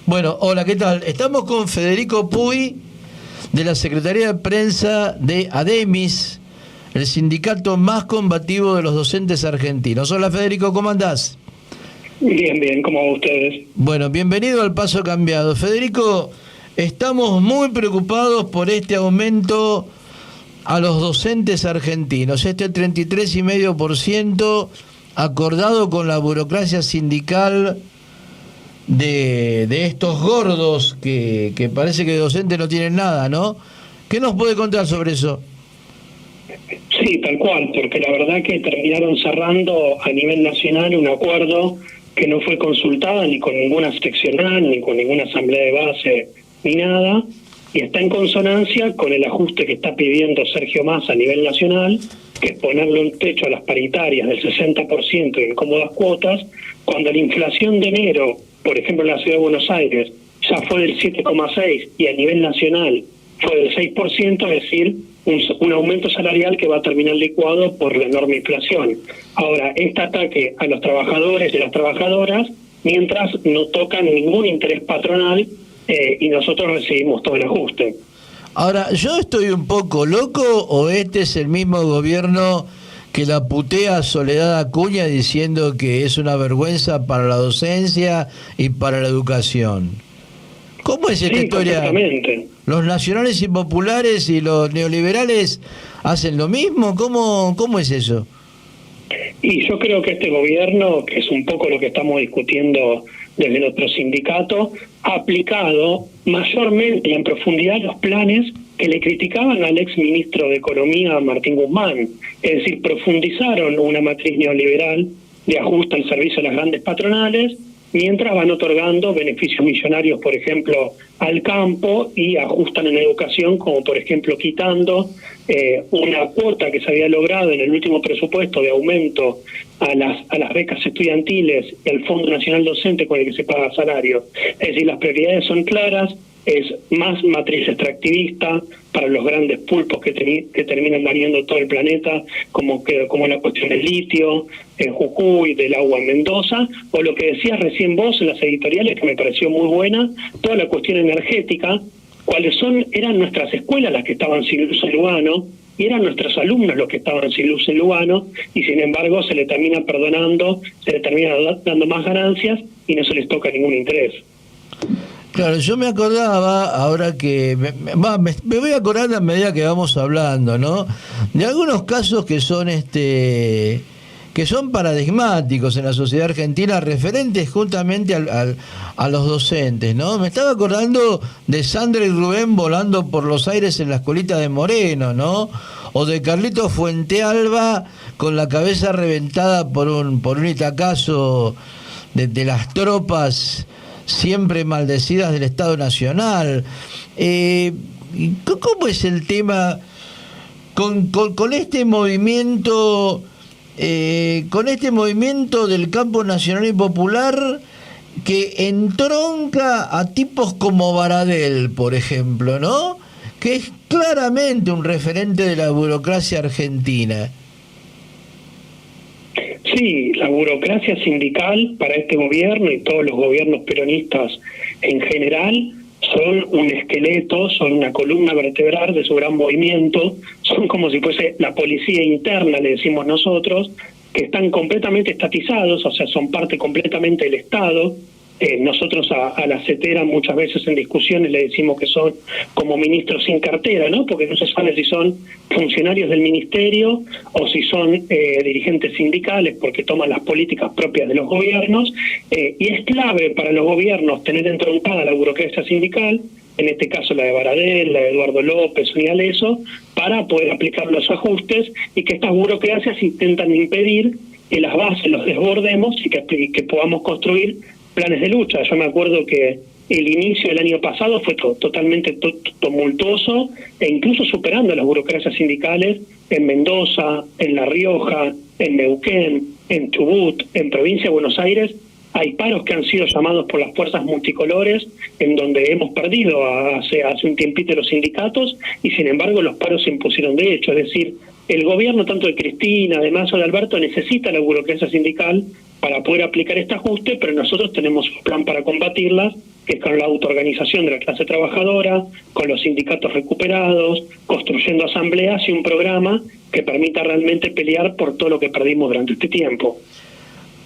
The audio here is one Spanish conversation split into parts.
Bueno, hola, ¿qué tal? Estamos con Federico Puy, de la Secretaría de Prensa de ADEMIS, el sindicato más combativo de los docentes argentinos. Hola, Federico, ¿cómo andás? Bien, bien, ¿cómo van ustedes? Bueno, bienvenido al Paso Cambiado. Federico, estamos muy preocupados por este aumento a los docentes argentinos, este 33,5% acordado con la burocracia sindical de estos gordos que parece que docentes no tienen nada, ¿no? ¿Qué nos puede contar sobre eso? Sí, tal cual, porque la verdad que terminaron cerrando a nivel nacional un acuerdo que no fue consultado ni con ninguna seccional, ni con ninguna asamblea de base, ni nada, y está en consonancia con el ajuste que está pidiendo Sergio Massa a nivel nacional, que es ponerle un techo a las paritarias del 60% en cómodas cuotas, cuando la inflación de enero, por ejemplo en la Ciudad de Buenos Aires, ya fue del 7,6% y a nivel nacional fue del 6%, es decir, un aumento salarial que va a terminar licuado por la enorme inflación. Ahora, este ataque a los trabajadores y las trabajadoras, mientras no tocan ningún interés patronal y nosotros recibimos todo el ajuste. Ahora, ¿yo estoy un poco loco o este es el mismo gobierno que la putea a Soledad Acuña diciendo que es una vergüenza para la docencia y para la educación? ¿Cómo es esta historia? ¿Los nacionales y populares y los neoliberales hacen lo mismo? ¿Cómo es eso? Y yo creo que este gobierno, que es un poco lo que estamos discutiendo desde nuestro sindicato, ha aplicado mayormente y en profundidad los planes que le criticaban al ex ministro de Economía, Martín Guzmán. Es decir, profundizaron una matriz neoliberal de ajuste al servicio de las grandes patronales, mientras van otorgando beneficios millonarios, por ejemplo, al campo, y ajustan en educación, como por ejemplo quitando una cuota que se había logrado en el último presupuesto de aumento a las becas estudiantiles y al Fondo Nacional Docente con el que se paga salario. Es decir, las prioridades son claras, es más matriz extractivista para los grandes pulpos que terminan dañando todo el planeta, como la cuestión del litio en Jujuy, del agua en Mendoza, o lo que decías recién vos en las editoriales, que me pareció muy buena, toda la cuestión energética, eran nuestras escuelas las que estaban sin luz en Lugano, y eran nuestros alumnos los que estaban sin luz en Lugano, y sin embargo se le termina perdonando, se le termina dando más ganancias y no se les toca ningún interés. Claro, yo me acordaba, ahora que me voy acordando a medida que vamos hablando, ¿no? De algunos casos que son paradigmáticos en la sociedad argentina, referentes justamente a los docentes, ¿no? Me estaba acordando de Sandra y Rubén volando por los aires en la escuelita de Moreno, ¿no? O de Carlito Fuentealba con la cabeza reventada por un itacazo de las tropas siempre maldecidas del Estado Nacional. ¿Cómo es el tema con este movimiento del campo nacional y popular que entronca a tipos como Baradel, por ejemplo, ¿no? Que es claramente un referente de la burocracia argentina? Sí, la burocracia sindical para este gobierno y todos los gobiernos peronistas en general son un esqueleto, son una columna vertebral de su gran movimiento, son como si fuese la policía interna, le decimos nosotros, que están completamente estatizados, o sea, son parte completamente del Estado. Nosotros a la CETERA muchas veces en discusiones le decimos que son como ministros sin cartera, ¿no? Porque no se sabe si son funcionarios del ministerio o si son dirigentes sindicales, porque toman las políticas propias de los gobiernos, y es clave para los gobiernos tener entronpada la burocracia sindical, en este caso la de Baradel, la de Eduardo López, Unialeso, para poder aplicar los ajustes y que estas burocracias intentan impedir que las bases los desbordemos y que podamos construir planes de lucha. Yo me acuerdo que el inicio del año pasado fue totalmente tumultuoso e incluso superando las burocracias sindicales en Mendoza, en La Rioja, en Neuquén, en Chubut, en Provincia de Buenos Aires. Hay paros que han sido llamados por las fuerzas multicolores, en donde hemos perdido hace un tiempito los sindicatos, y sin embargo los paros se impusieron de hecho. Es decir, el gobierno tanto de Cristina, de Massa o de Alberto necesita la burocracia sindical para poder aplicar este ajuste, pero nosotros tenemos un plan para combatirlas que con la autoorganización de la clase trabajadora, con los sindicatos recuperados, construyendo asambleas y un programa que permita realmente pelear por todo lo que perdimos durante este tiempo.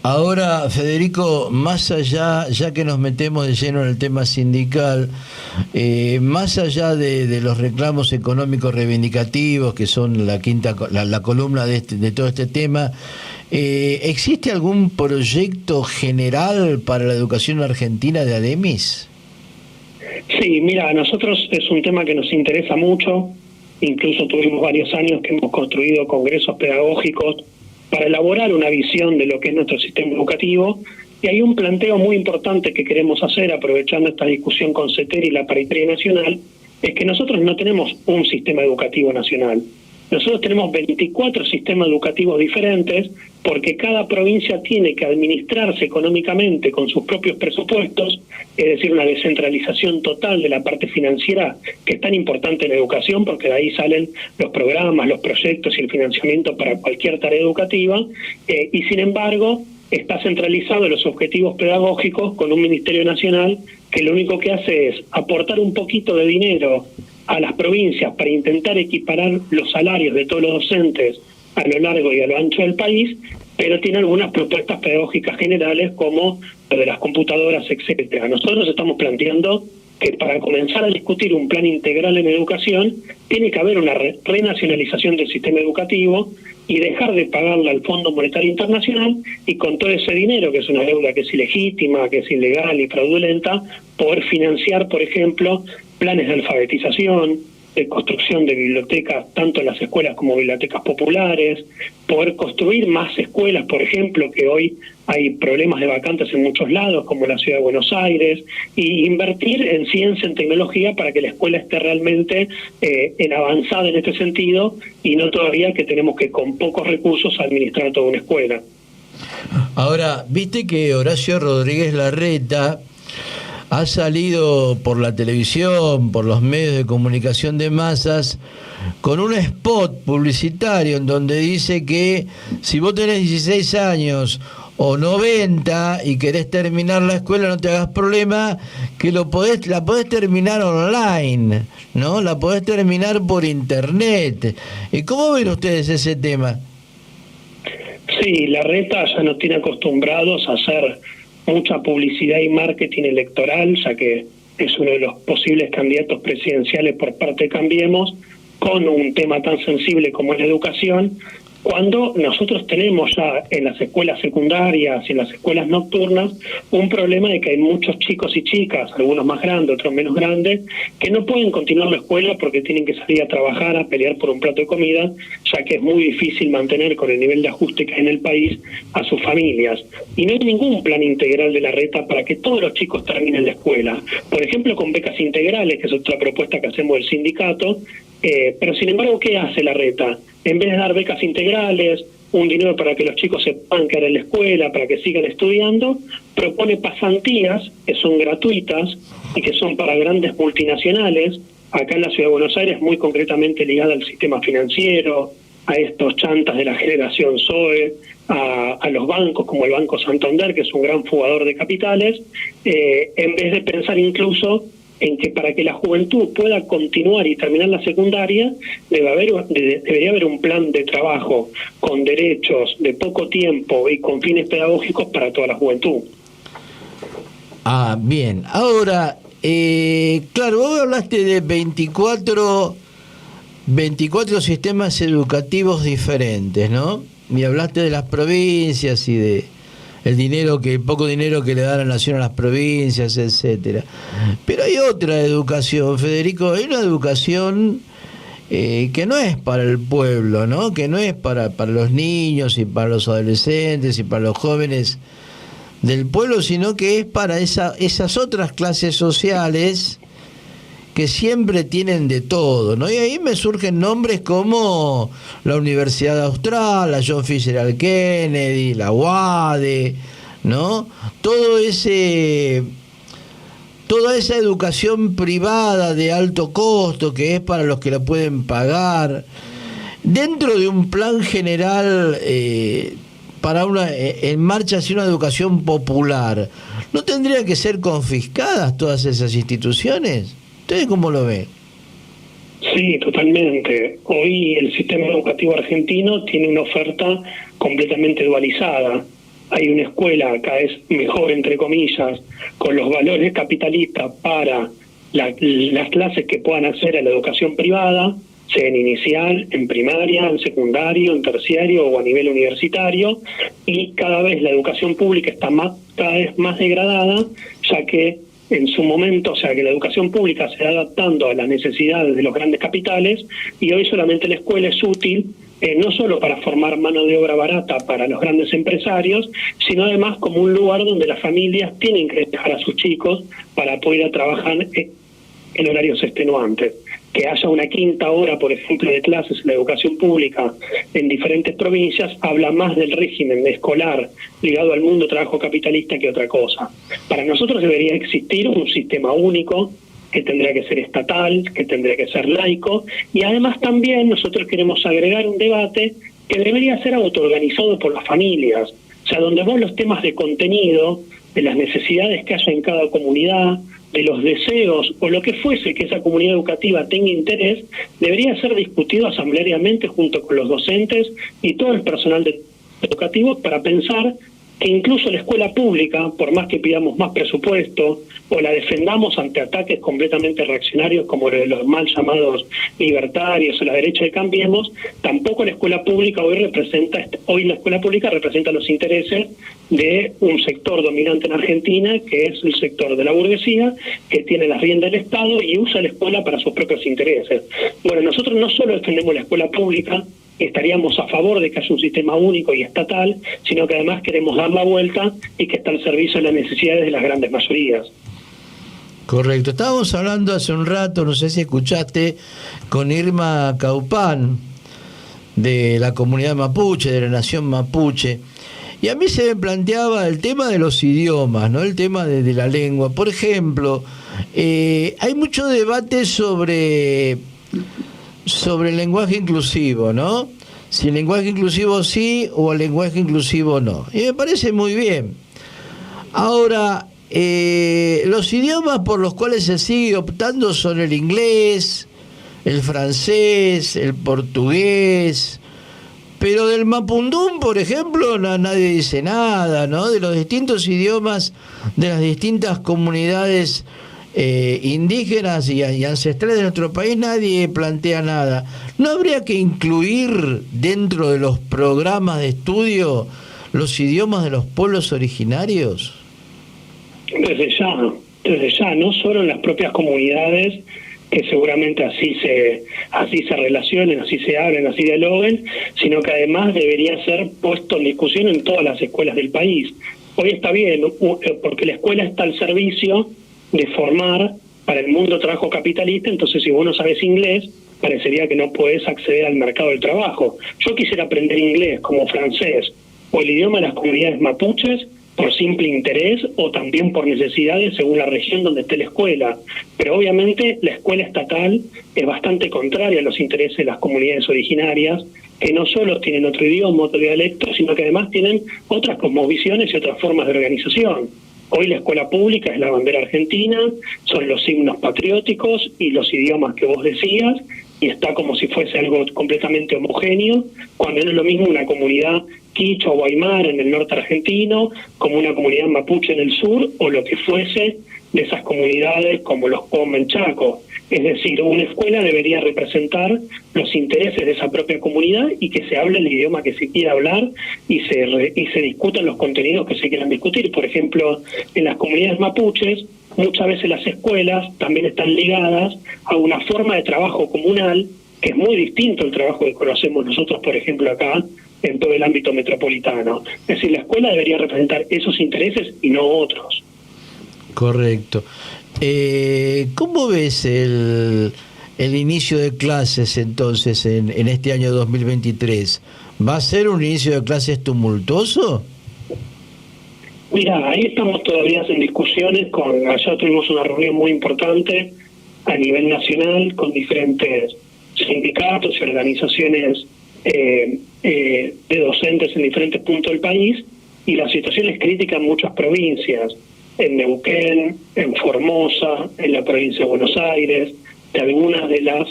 Ahora, Federico, más allá, ya que nos metemos de lleno en el tema sindical, más allá de los reclamos económicos reivindicativos, que son la columna de todo este tema, ¿existe algún proyecto general para la educación argentina de ADEMIS? Sí, mira, a nosotros es un tema que nos interesa mucho, incluso tuvimos varios años que hemos construido congresos pedagógicos para elaborar una visión de lo que es nuestro sistema educativo, y hay un planteo muy importante que queremos hacer, aprovechando esta discusión con CETER y la paritaria nacional, es que nosotros no tenemos un sistema educativo nacional. Nosotros tenemos 24 sistemas educativos diferentes porque cada provincia tiene que administrarse económicamente con sus propios presupuestos, es decir, una descentralización total de la parte financiera que es tan importante en la educación, porque de ahí salen los programas, los proyectos y el financiamiento para cualquier tarea educativa, y sin embargo está centralizado en los objetivos pedagógicos con un Ministerio Nacional que lo único que hace es aportar un poquito de dinero a las provincias para intentar equiparar los salarios de todos los docentes a lo largo y a lo ancho del país, pero tiene algunas propuestas pedagógicas generales como lo de las computadoras, etcétera. Nosotros estamos planteando que para comenzar a discutir un plan integral en educación tiene que haber una renacionalización del sistema educativo y dejar de pagarle al Fondo Monetario Internacional, y con todo ese dinero, que es una deuda que es ilegítima, que es ilegal y fraudulenta, poder financiar, por ejemplo, planes de alfabetización, de construcción de bibliotecas, tanto en las escuelas como bibliotecas populares, poder construir más escuelas, por ejemplo, que hoy hay problemas de vacantes en muchos lados, como la ciudad de Buenos Aires, y invertir en ciencia, en tecnología, para que la escuela esté realmente en avanzada en este sentido, y no todavía que tenemos que con pocos recursos administrar toda una escuela. Ahora, viste que Horacio Rodríguez Larreta ha salido por la televisión, por los medios de comunicación de masas, con un spot publicitario en donde dice que si vos tenés 16 años o 90 y querés terminar la escuela, no te hagas problema, que la podés terminar online, ¿no? La podés terminar por internet. ¿Y cómo ven ustedes ese tema? Sí, Larreta ya nos tiene acostumbrados a hacer mucha publicidad y marketing electoral, ya que es uno de los posibles candidatos presidenciales por parte de Cambiemos, con un tema tan sensible como es la educación, cuando nosotros tenemos ya en las escuelas secundarias y en las escuelas nocturnas un problema de que hay muchos chicos y chicas, algunos más grandes, otros menos grandes, que no pueden continuar la escuela porque tienen que salir a trabajar, a pelear por un plato de comida, ya que es muy difícil mantener con el nivel de ajuste que hay en el país a sus familias. Y no hay ningún plan integral de Larreta para que todos los chicos terminen la escuela. Por ejemplo, con becas integrales, que es otra propuesta que hacemos del sindicato, pero sin embargo, ¿qué hace Larreta? En vez de dar becas integrales, un dinero para que los chicos se puedan quedar en la escuela, para que sigan estudiando, propone pasantías que son gratuitas y que son para grandes multinacionales, acá en la Ciudad de Buenos Aires, muy concretamente ligada al sistema financiero, a estos chantas de la generación Zoe, a los bancos como el Banco Santander, que es un gran fugador de capitales, en vez de pensar incluso en que para que la juventud pueda continuar y terminar la secundaria, debería haber un plan de trabajo con derechos de poco tiempo y con fines pedagógicos para toda la juventud. Ah, bien. Ahora, claro, vos hablaste de 24 sistemas educativos diferentes, ¿no? Y hablaste de las provincias y de el poco dinero que le da la nación a las provincias, etcétera. Pero hay otra educación, Federico, hay una educación que no es para el pueblo, ¿no? Que no es para los niños y para los adolescentes y para los jóvenes del pueblo, sino que es para esas otras clases sociales que siempre tienen de todo, ¿no? Y ahí me surgen nombres como la Universidad Austral, la John Fitzgerald Kennedy, la UADE, ¿no? Toda esa educación privada de alto costo que es para los que la pueden pagar, dentro de un plan general para en marcha hacia una educación popular. ¿no tendrían que ser confiscadas todas esas instituciones? ¿Ustedes cómo lo ven? Sí, totalmente. Hoy el sistema educativo argentino tiene una oferta completamente dualizada. Hay una escuela cada vez mejor, entre comillas, con los valores capitalistas para las clases que puedan acceder a la educación privada, sea en inicial, en primaria, en secundario, en terciario o a nivel universitario, y cada vez la educación pública está cada vez más degradada, ya que en su momento, o sea, que la educación pública se va adaptando a las necesidades de los grandes capitales, y hoy solamente la escuela es útil no solo para formar mano de obra barata para los grandes empresarios, sino además como un lugar donde las familias tienen que dejar a sus chicos para poder ir a trabajar en horarios extenuantes. Que haya una quinta hora, por ejemplo, de clases en la educación pública en diferentes provincias, habla más del régimen escolar ligado al mundo trabajo capitalista que otra cosa. Para nosotros debería existir un sistema único que tendría que ser estatal, que tendría que ser laico, y además también nosotros queremos agregar un debate que debería ser autoorganizado por las familias, o sea, donde vos los temas de contenido, de las necesidades que haya en cada comunidad, de los deseos o lo que fuese que esa comunidad educativa tenga interés, debería ser discutido asambleariamente junto con los docentes y todo el personal educativo para pensar que incluso la escuela pública, por más que pidamos más presupuesto o la defendamos ante ataques completamente reaccionarios como los mal llamados libertarios o la derecha de Cambiemos, tampoco la escuela pública hoy la escuela pública representa los intereses de un sector dominante en Argentina, que es el sector de la burguesía, que tiene las riendas del Estado y usa la escuela para sus propios intereses. Bueno, nosotros no solo defendemos la escuela pública, estaríamos a favor de que haya un sistema único y estatal, sino que además queremos dar la vuelta y que está al servicio de las necesidades de las grandes mayorías. Correcto. Estábamos hablando hace un rato, no sé si escuchaste, con Irma Caupán, de la comunidad mapuche, de la nación mapuche, y a mí se me planteaba el tema de los idiomas, ¿no? El tema de la lengua. Por ejemplo, hay mucho debate sobre el lenguaje inclusivo, ¿no? Si el lenguaje inclusivo sí o el lenguaje inclusivo no. Y me parece muy bien. Ahora, los idiomas por los cuales se sigue optando son el inglés, el francés, el portugués, pero del mapundún, por ejemplo, nadie dice nada, ¿no? De los distintos idiomas de las distintas comunidades indígenas y ancestrales de nuestro país, nadie plantea nada. ¿No habría que incluir dentro de los programas de estudio los idiomas de los pueblos originarios? Desde ya, no solo en las propias comunidades, que seguramente así se relacionen, así se hablen, así dialoguen, sino que además debería ser puesto en discusión en todas las escuelas del país. Hoy está bien, porque la escuela está al servicio de formar para el mundo trabajo capitalista, entonces si vos no sabes inglés, parecería que no podés acceder al mercado del trabajo. Yo quisiera aprender inglés como francés o el idioma de las comunidades mapuches por simple interés o también por necesidades según la región donde esté la escuela. Pero obviamente la escuela estatal es bastante contraria a los intereses de las comunidades originarias, que no solo tienen otro idioma, otro dialecto, sino que además tienen otras cosmovisiones y otras formas de organización. Hoy la escuela pública es la bandera argentina, son los signos patrióticos y los idiomas que vos decías, y está como si fuese algo completamente homogéneo, cuando no es lo mismo una comunidad quichua o aymara en el norte argentino, como una comunidad mapuche en el sur, o lo que fuese de esas comunidades como los Pom en Chaco. Es decir, una escuela debería representar los intereses de esa propia comunidad y que se hable el idioma que se quiera hablar y se discutan los contenidos que se quieran discutir. Por ejemplo, en las comunidades mapuches, muchas veces las escuelas también están ligadas a una forma de trabajo comunal que es muy distinto al trabajo que conocemos nosotros, por ejemplo, acá en todo el ámbito metropolitano. Es decir, la escuela debería representar esos intereses y no otros. Correcto. ¿Cómo ves el inicio de clases entonces en este año 2023? ¿Va a ser un inicio de clases tumultuoso? Mira, ahí estamos todavía en discusiones. Ayer tuvimos una reunión muy importante a nivel nacional con diferentes sindicatos y organizaciones de docentes en diferentes puntos del país, y la situación es crítica en muchas provincias. en Neuquén, en Formosa, en la provincia de Buenos Aires, de algunas de las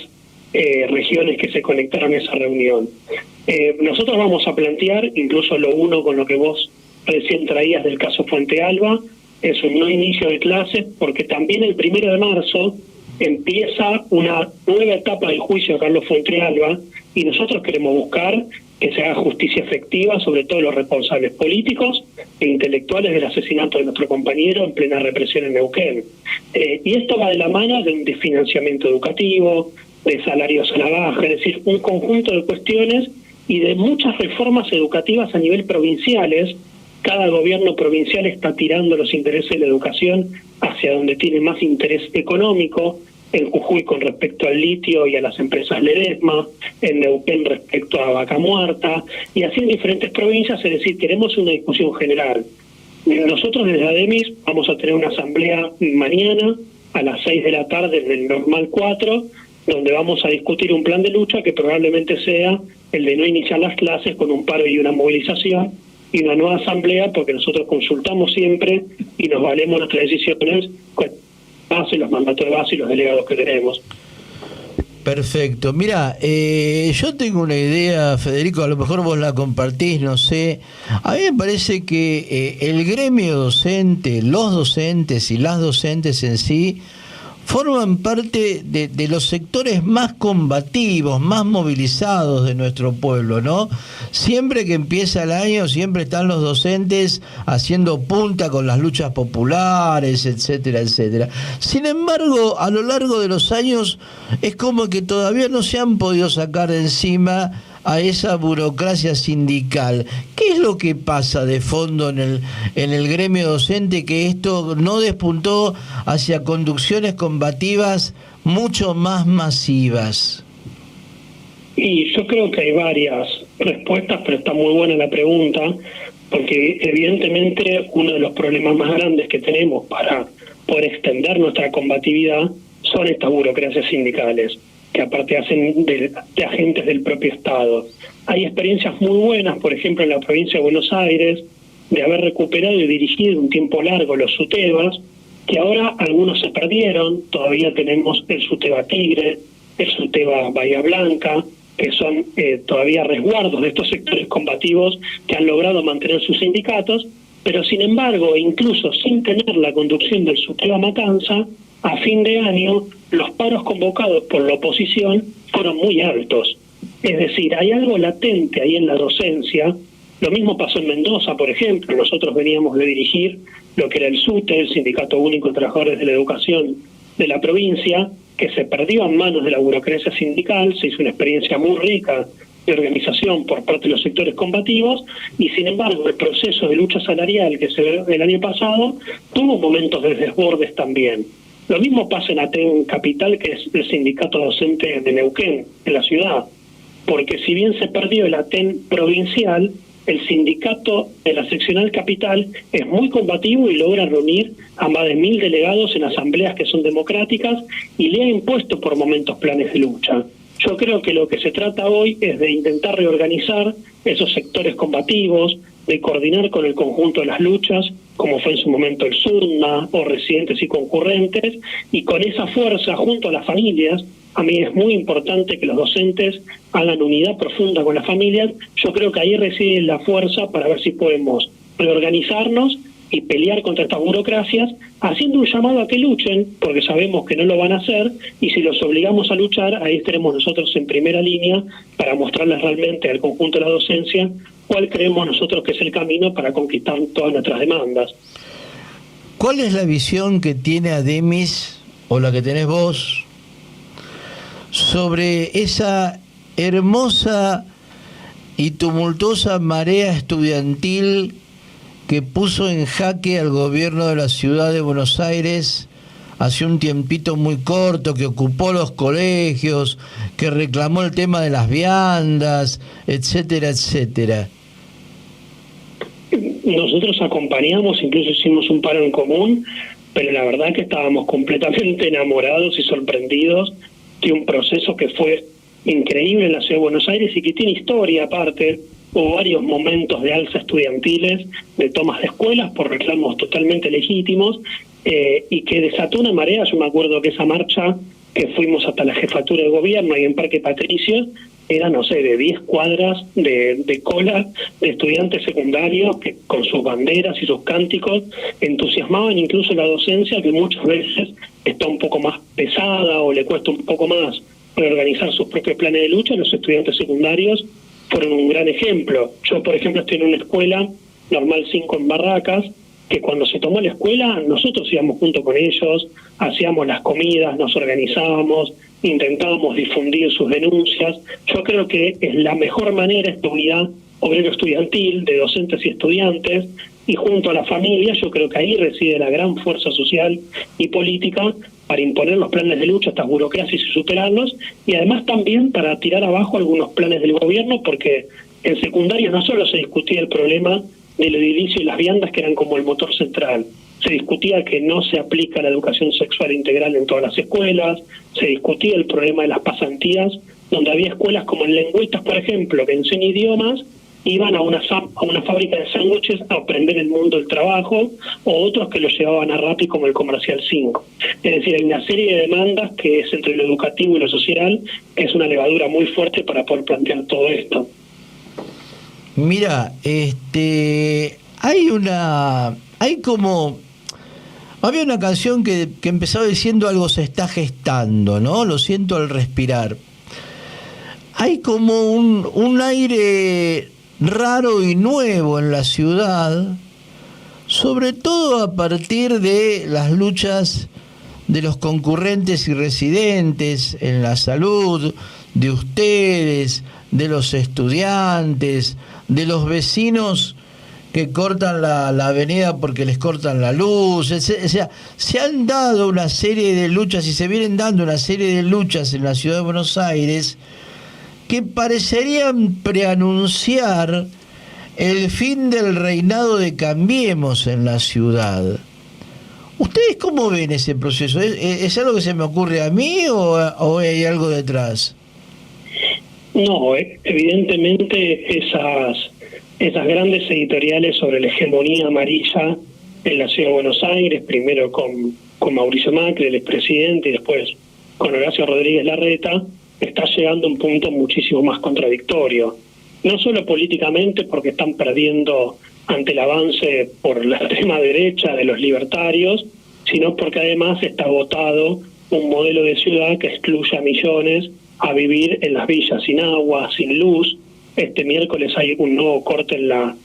regiones que se conectaron a esa reunión. Nosotros vamos a plantear, incluso lo uno con lo que vos recién traías del caso Fuente Alba, es un no inicio de clases, porque también el 1 de marzo empieza una nueva etapa del juicio de Carlos Fuente Alba, y nosotros queremos buscar que se haga justicia efectiva sobre todos los responsables políticos e intelectuales del asesinato de nuestro compañero en plena represión en Neuquén. Y esto va de la mano de un desfinanciamiento educativo, de salarios a la baja, es decir, un conjunto de cuestiones y de muchas reformas educativas a nivel provinciales. Cada gobierno provincial está tirando los intereses de la educación hacia donde tiene más interés económico. En Jujuy con respecto al litio y a las empresas Ledesma, en Neuquén respecto a Vaca Muerta, y así en diferentes provincias. Es decir, queremos una discusión general. Nosotros desde ADEMIS vamos a tener una asamblea mañana a las 6 de la tarde en el Normal 4, donde vamos a discutir un plan de lucha que probablemente sea el de no iniciar las clases con un paro y una movilización, y una nueva asamblea, porque nosotros consultamos siempre y nos valemos nuestras decisiones base, los mandatos de base y los delegados que tenemos. Perfecto. Mira, yo tengo una idea, Federico, a lo mejor vos la compartís, no sé. A mí me parece que el gremio docente, los docentes y las docentes en sí, forman parte de los sectores más combativos, más movilizados de nuestro pueblo, ¿no? Siempre que empieza el año, siempre están los docentes haciendo punta con las luchas populares, etcétera, etcétera. Sin embargo, a lo largo de los años, es como que todavía no se han podido sacar de encima a esa burocracia sindical. ¿Qué es lo que pasa de fondo en el gremio docente, que esto no despuntó hacia conducciones combativas mucho más masivas? Y yo creo que hay varias respuestas, pero está muy buena la pregunta, porque evidentemente uno de los problemas más grandes que tenemos para poder extender nuestra combatividad son estas burocracias sindicales, que aparte hacen de agentes del propio Estado. Hay experiencias muy buenas, por ejemplo, en la provincia de Buenos Aires, de haber recuperado y dirigido un tiempo largo los SUTEBAs, que ahora algunos se perdieron. Todavía tenemos el SUTEBA Tigre, el SUTEBA Bahía Blanca, que son todavía resguardos de estos sectores combativos que han logrado mantener sus sindicatos, pero sin embargo, incluso sin tener la conducción del SUTEBA Matanza, a fin de año los paros convocados por la oposición fueron muy altos. Es decir, hay algo latente ahí en la docencia. Lo mismo pasó en Mendoza, por ejemplo. Nosotros veníamos de dirigir lo que era el SUTE, el Sindicato Único de Trabajadores de la Educación de la provincia, que se perdió en manos de la burocracia sindical. Se hizo una experiencia muy rica de organización por parte de los sectores combativos, y sin embargo el proceso de lucha salarial que se ve el año pasado tuvo momentos de desbordes también. Lo mismo pasa en ATEN Capital, que es el sindicato docente de Neuquén, en la ciudad, porque si bien se perdió el ATEN provincial, el sindicato de la seccional capital es muy combativo y logra reunir a más de 1000 delegados en asambleas que son democráticas y le ha impuesto por momentos planes de lucha. Yo creo que lo que se trata hoy es de intentar reorganizar esos sectores combativos, de coordinar con el conjunto de las luchas, como fue en su momento el SUDMA o residentes y concurrentes, y con esa fuerza junto a las familias. A mí es muy importante que los docentes hagan unidad profunda con las familias. Yo creo que ahí reside la fuerza para ver si podemos reorganizarnos y pelear contra estas burocracias, haciendo un llamado a que luchen, porque sabemos que no lo van a hacer, y si los obligamos a luchar, ahí estaremos nosotros en primera línea para mostrarles realmente al conjunto de la docencia cuál creemos nosotros que es el camino para conquistar todas nuestras demandas. ¿Cuál es la visión que tiene ADEMIS, o la que tenés vos, sobre esa hermosa y tumultuosa marea estudiantil que puso en jaque al gobierno de la ciudad de Buenos Aires hace un tiempito muy corto, que ocupó los colegios, que reclamó el tema de las viandas, etcétera, etcétera? Nosotros acompañamos, incluso hicimos un paro en común, pero la verdad que estábamos completamente enamorados y sorprendidos de un proceso que fue increíble en la ciudad de Buenos Aires y que tiene historia aparte. hubo varios momentos de alza estudiantiles, de tomas de escuelas por reclamos totalmente legítimos, y que desató una marea. Yo me acuerdo que esa marcha que fuimos hasta la jefatura de gobierno y en Parque Patricios, era, no sé, de 10 cuadras de cola de estudiantes secundarios que con sus banderas y sus cánticos entusiasmaban incluso la docencia, que muchas veces está un poco más pesada o le cuesta un poco más reorganizar sus propios planes de lucha. Los estudiantes secundarios fueron un gran ejemplo. Yo, por ejemplo, estoy en una escuela normal 5 en Barracas, que cuando se tomó la escuela, nosotros íbamos junto con ellos, hacíamos las comidas, nos organizábamos, intentábamos difundir sus denuncias. Yo creo que es la mejor manera, esta unidad obrero-estudiantil de docentes y estudiantes, y junto a la familia, yo creo que ahí reside la gran fuerza social y política para imponer los planes de lucha a estas burocracias y superarlos, y además también para tirar abajo algunos planes del gobierno, porque en secundaria no solo se discutía el problema del edilicio y las viandas, que eran como el motor central. Se discutía que no se aplica la educación sexual integral en todas las escuelas, se discutía el problema de las pasantías, donde había escuelas como en Lengüitas, por ejemplo, que enseñan idiomas, iban a una fábrica de sándwiches a aprender el mundo del trabajo, o otros que lo llevaban a Rappi como el Comercial 5. Es decir, hay una serie de demandas que es entre lo educativo y lo social, que es una levadura muy fuerte para poder plantear todo esto. Mira, había una canción que empezaba diciendo algo se está gestando, ¿no? Lo siento al respirar. Hay como un aire raro y nuevo en la ciudad, sobre todo a partir de las luchas de los concurrentes y residentes en la salud, de ustedes, de los estudiantes, de los vecinos que cortan la avenida porque les cortan la luz. O sea, se han dado una serie de luchas y se vienen dando una serie de luchas en la ciudad de Buenos Aires que parecerían preanunciar el fin del reinado de Cambiemos en la ciudad. ¿Ustedes cómo ven ese proceso? ¿Es algo que se me ocurre a mí o hay algo detrás? No, evidentemente esas grandes editoriales sobre la hegemonía amarilla en la ciudad de Buenos Aires, primero con Mauricio Macri, el expresidente, y después con Horacio Rodríguez Larreta, está llegando a un punto muchísimo más contradictorio. No solo políticamente, porque están perdiendo ante el avance por la extrema derecha de los libertarios, sino porque además está agotado un modelo de ciudad que excluye a millones a vivir en las villas sin agua, sin luz. Este miércoles hay un nuevo corte en la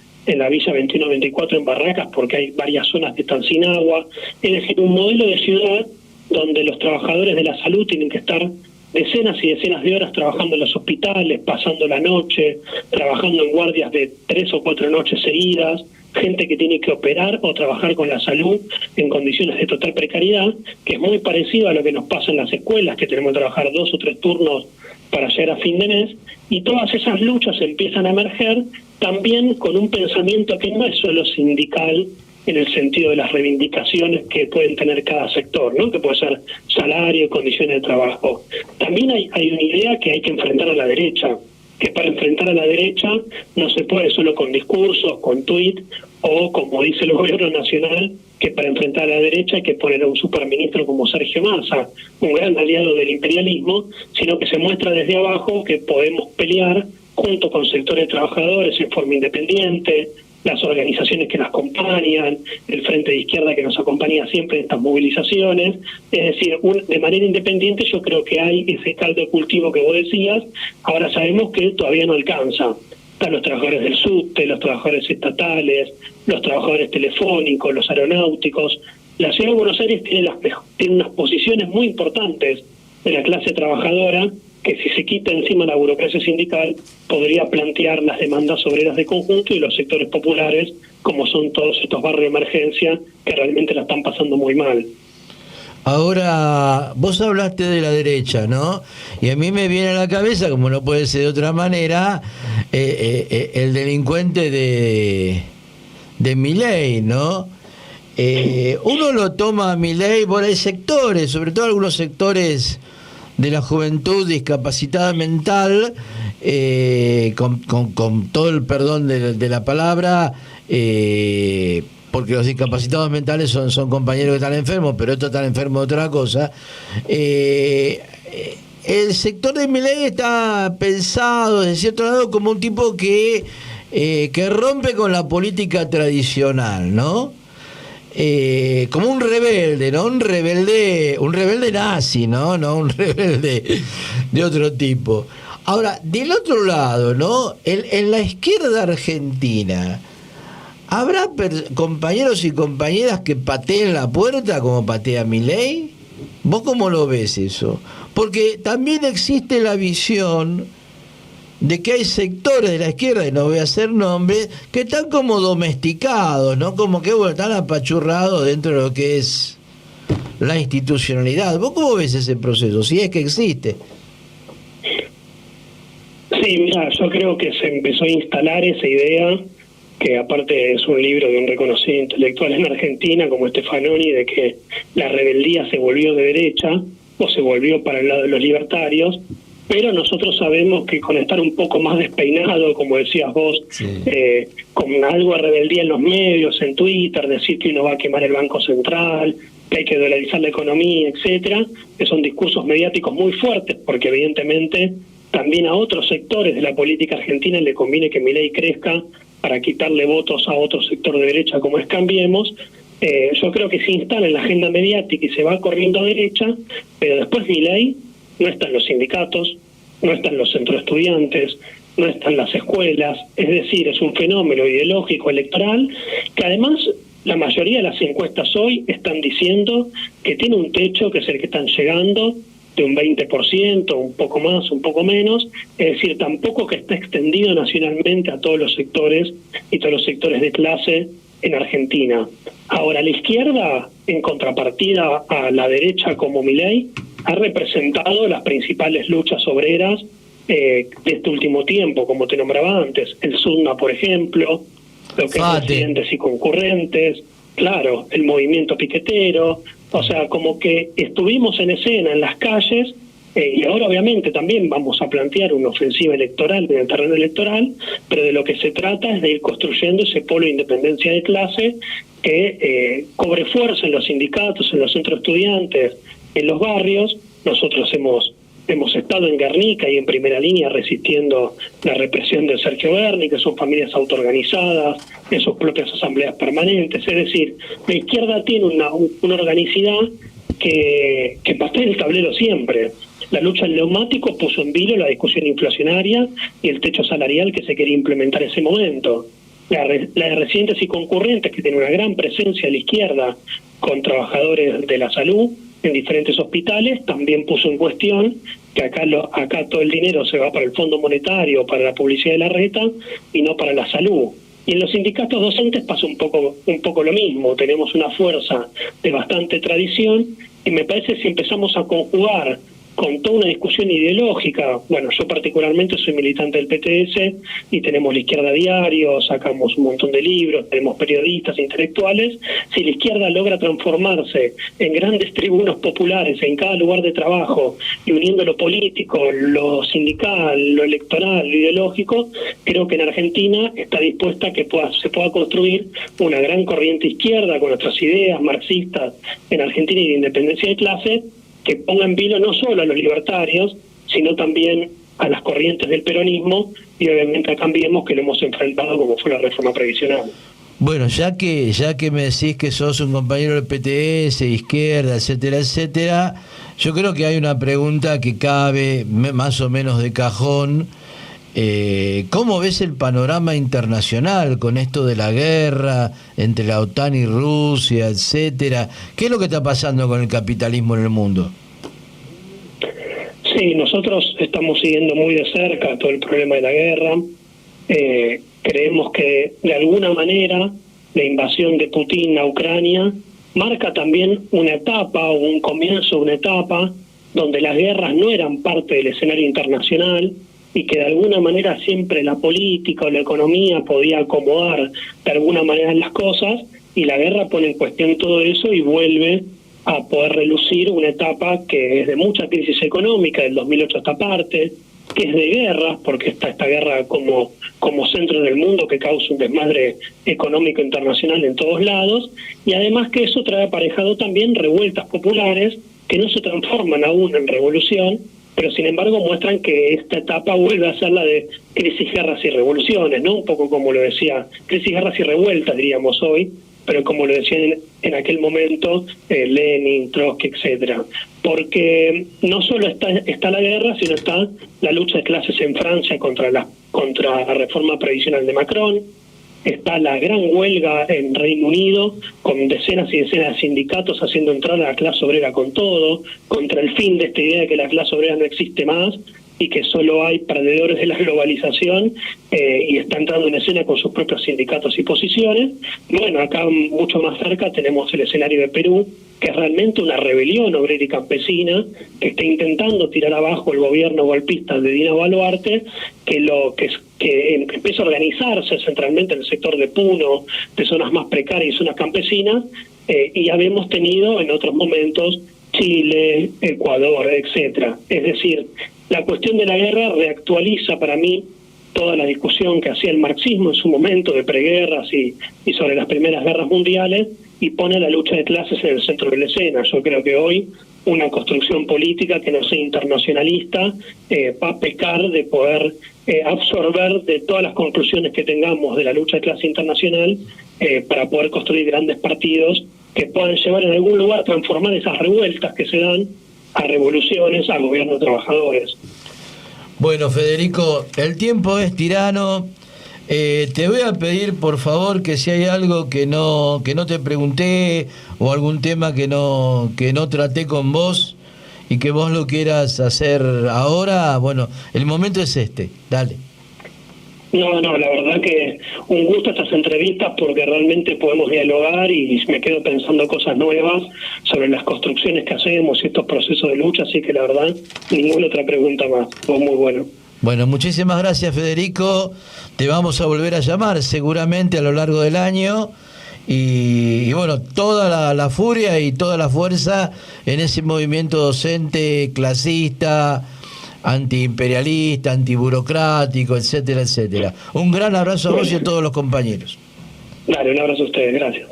Villa 21-24 en Barracas, porque hay varias zonas que están sin agua. Es decir, un modelo de ciudad donde los trabajadores de la salud tienen que estar decenas y decenas de horas trabajando en los hospitales, pasando la noche, trabajando en guardias de 3 o 4 noches seguidas, gente que tiene que operar o trabajar con la salud en condiciones de total precariedad, que es muy parecido a lo que nos pasa en las escuelas, que tenemos que trabajar 2 o 3 turnos para llegar a fin de mes, y todas esas luchas empiezan a emerger también con un pensamiento que no es solo sindical, en el sentido de las reivindicaciones que pueden tener cada sector, ¿no? Que puede ser salario, condiciones de trabajo. También hay una idea que hay que enfrentar a la derecha, que para enfrentar a la derecha no se puede solo con discursos, con tuit, o como dice el gobierno nacional, que para enfrentar a la derecha hay que poner a un superministro como Sergio Massa, un gran aliado del imperialismo, sino que se muestra desde abajo que podemos pelear junto con sectores trabajadores en forma independiente, las organizaciones que nos acompañan, el Frente de Izquierda que nos acompaña siempre en estas movilizaciones. Es decir, de manera independiente yo creo que hay ese caldo de cultivo que vos decías. Ahora sabemos que todavía no alcanza. Están los trabajadores del subte, los trabajadores estatales, los trabajadores telefónicos, los aeronáuticos. La ciudad de Buenos Aires tiene unas posiciones muy importantes de la clase trabajadora, que si se quita encima la burocracia sindical, podría plantear las demandas obreras de conjunto y los sectores populares, como son todos estos barrios de emergencia, que realmente la están pasando muy mal. Ahora, vos hablaste de la derecha, ¿no? Y a mí me viene a la cabeza, como no puede ser de otra manera, el delincuente de Milei, ¿no? Uno lo toma a Milei por hay sectores, sobre todo algunos sectores de la juventud discapacitada mental, con todo el perdón de la palabra, porque los discapacitados mentales son compañeros que están enfermos, pero estos están enfermos de otra cosa. El sector de Milei está pensado, de cierto lado, como un tipo que rompe con la política tradicional, ¿no? Como un rebelde, ¿no? Un rebelde nazi, ¿no? No un rebelde de otro tipo. Ahora, del otro lado, ¿no? En la izquierda argentina, ¿habrá compañeros y compañeras que pateen la puerta como patea Milei? ¿Vos cómo lo ves eso? Porque también existe la visión de que hay sectores de la izquierda, y no voy a hacer nombres, que están como domesticados, ¿no? Como que, bueno, están apachurrados dentro de lo que es la institucionalidad. ¿Vos cómo ves ese proceso? Si es que existe. Sí, mira, yo creo que se empezó a instalar esa idea, que aparte es un libro de un reconocido intelectual en Argentina como Stefanoni, de que la rebeldía se volvió de derecha o se volvió para el lado de los libertarios, pero nosotros sabemos que con estar un poco más despeinado, como decías vos, sí, con algo de rebeldía en los medios, en Twitter, decir que uno va a quemar el Banco Central, que hay que dolarizar la economía, etcétera, que son discursos mediáticos muy fuertes, porque evidentemente también a otros sectores de la política argentina le conviene que Milei crezca para quitarle votos a otro sector de derecha como es Cambiemos. Yo creo que se instala en la agenda mediática y se va corriendo a derecha, pero después Milei no está en los sindicatos, no está en los centros de estudiantes, no está en las escuelas, es decir, es un fenómeno ideológico electoral que además la mayoría de las encuestas hoy están diciendo que tiene un techo que es el que están llegando, de un 20%, un poco más, un poco menos, es decir, tampoco que está extendido nacionalmente a todos los sectores y todos los sectores de clase en Argentina. Ahora, la izquierda, en contrapartida a la derecha como Milei, ha representado las principales luchas obreras de este último tiempo, como te nombraba antes, el SUDNA, por ejemplo, lo que es residentes y concurrentes, claro, el movimiento piquetero, o sea, como que estuvimos en escena en las calles, y ahora obviamente también vamos a plantear una ofensiva electoral en el terreno electoral, pero de lo que se trata es de ir construyendo ese polo de independencia de clase que cobre fuerza en los sindicatos, en los centros de estudiantes, en los barrios. Nosotros hemos estado en Guernica y en primera línea resistiendo la represión de Sergio Berni, que son familias autoorganizadas, en sus propias asambleas permanentes. Es decir, la izquierda tiene una organicidad que patea el tablero siempre. La lucha del neumático puso en vilo la discusión inflacionaria y el techo salarial que se quería implementar en ese momento. La de residentes y concurrentes, que tiene una gran presencia a la izquierda con trabajadores de la salud en diferentes hospitales, también puso en cuestión que acá todo el dinero se va para el Fondo Monetario, para la publicidad de la reta y no para la salud. Y en los sindicatos docentes pasa un poco lo mismo. Tenemos una fuerza de bastante tradición y me parece que si empezamos a conjugar con toda una discusión ideológica, bueno, yo particularmente soy militante del PTS y tenemos La Izquierda Diario, sacamos un montón de libros, tenemos periodistas, intelectuales. Si la izquierda logra transformarse en grandes tribunos populares en cada lugar de trabajo y uniendo lo político, lo sindical, lo electoral, lo ideológico, creo que en Argentina está dispuesta a que se pueda construir una gran corriente izquierda con nuestras ideas marxistas en Argentina y de independencia de clase, que ponga en vilo no solo a los libertarios, sino también a las corrientes del peronismo y obviamente a Cambiemos, que lo hemos enfrentado como fue la reforma previsional. Bueno, ya que me decís que sos un compañero del PTS, izquierda, etcétera, etcétera, yo creo que hay una pregunta que cabe más o menos de cajón. ¿Cómo ves el panorama internacional con esto de la guerra entre la OTAN y Rusia, etcétera? ¿Qué es lo que está pasando con el capitalismo en el mundo? Sí, nosotros estamos siguiendo muy de cerca todo el problema de la guerra. Creemos que de alguna manera la invasión de Putin a Ucrania marca también una etapa o un comienzo de una etapa donde las guerras no eran parte del escenario internacional y que de alguna manera siempre la política o la economía podía acomodar de alguna manera las cosas, y la guerra pone en cuestión todo eso y vuelve a poder relucir una etapa que es de mucha crisis económica, del 2008 a esta parte, que es de guerra, porque está esta guerra como centro del mundo que causa un desmadre económico internacional en todos lados, y además que eso trae aparejado también revueltas populares que no se transforman aún en revolución, pero sin embargo muestran que esta etapa vuelve a ser la de crisis, guerras y revoluciones, ¿no? Un poco como lo decía, crisis, guerras y revueltas diríamos hoy, pero como lo decían en aquel momento Lenin, Trotsky, etcétera. Porque no solo está la guerra, sino está la lucha de clases en Francia contra la reforma previsional de Macron, está la gran huelga en Reino Unido, con decenas y decenas de sindicatos haciendo entrar a la clase obrera con todo, contra el fin de esta idea de que la clase obrera no existe más y que solo hay perdedores de la globalización, y está entrando en escena con sus propios sindicatos y posiciones. Bueno, acá mucho más cerca tenemos el escenario de Perú, que es realmente una rebelión obrera y campesina, que está intentando tirar abajo el gobierno golpista de Dina Boluarte, que empieza a organizarse centralmente en el sector de Puno, de zonas más precarias y zonas campesinas, y habíamos tenido en otros momentos Chile, Ecuador, etcétera. Es decir, la cuestión de la guerra reactualiza para mí toda la discusión que hacía el marxismo en su momento de preguerras y sobre las primeras guerras mundiales, y pone la lucha de clases en el centro de la escena. Yo creo que hoy una construcción política que no sea internacionalista va a pecar de poder absorber de todas las conclusiones que tengamos de la lucha de clase internacional, para poder construir grandes partidos que puedan llevar en algún lugar, transformar esas revueltas que se dan a revoluciones, a gobiernos de trabajadores. Bueno, Federico, el tiempo es tirano. Te voy a pedir, por favor, que si hay algo que no te pregunté o algún tema que no traté con vos y que vos lo quieras hacer ahora, bueno, el momento es este. Dale. No, la verdad que un gusto estas entrevistas porque realmente podemos dialogar y me quedo pensando cosas nuevas sobre las construcciones que hacemos y estos procesos de lucha, así que la verdad, ninguna otra pregunta más. Fue muy bueno. Bueno, muchísimas gracias, Federico. Te vamos a volver a llamar seguramente a lo largo del año y bueno, toda la furia y toda la fuerza en ese movimiento docente, clasista, antiimperialista, antiburocrático, etcétera, etcétera. Un gran abrazo a vos y a todos los compañeros. Dale, un abrazo a ustedes, gracias.